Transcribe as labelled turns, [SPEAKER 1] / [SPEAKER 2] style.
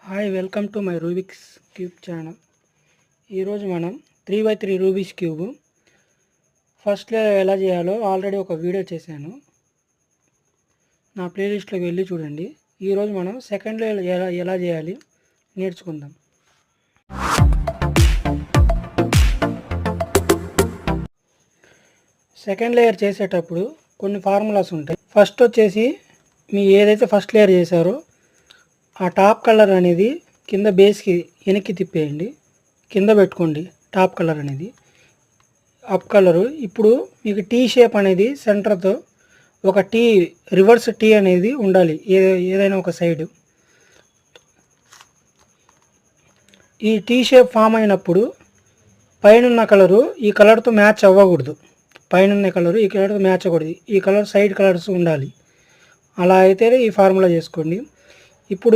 [SPEAKER 1] Hi welcome to my Rubik's cube channel. ఈరోజు మనం 3x3 Rubik's cube first layer ఎలా చేయాలో ఆల్రెడీ ఒక వీడియో చేశాను, నా ప్లేలిస్ట్లోకి వెళ్ళి చూడండి. ఈరోజు మనం సెకండ్ లేయర్ ఎలా చేయాలి నేర్చుకుందాం. సెకండ్ లేయర్ చేసేటప్పుడు కొన్ని ఫార్ములాస్ ఉంటాయి. ఫస్ట్ వచ్చేసి మీ ఏదైతే ఫస్ట్ లేయర్ చేశారో ఆ టాప్ కలర్ అనేది కింద బేస్కి వెనక్కి తిప్పేయండి, కింద పెట్టుకోండి. టాప్ కలర్ అనేది అప్ కలరు. ఇప్పుడు మీకు టీ షేప్ అనేది సెంటర్తో ఒక టీ, రివర్స్ టీ అనేది ఉండాలి ఏదైనా ఒక సైడ్. ఈ టీ షేప్ ఫామ్ అయినప్పుడు పైన కలరు ఈ కలర్తో మ్యాచ్ అవ్వకూడదు. పైన కలరు ఈ కలర్తో మ్యాచ్ అవ్వకూడదు. ఈ కలర్ సైడ్ కలర్స్ ఉండాలి. అలా అయితేనే ఈ ఫార్ములా చేసుకోండి. ఇప్పుడు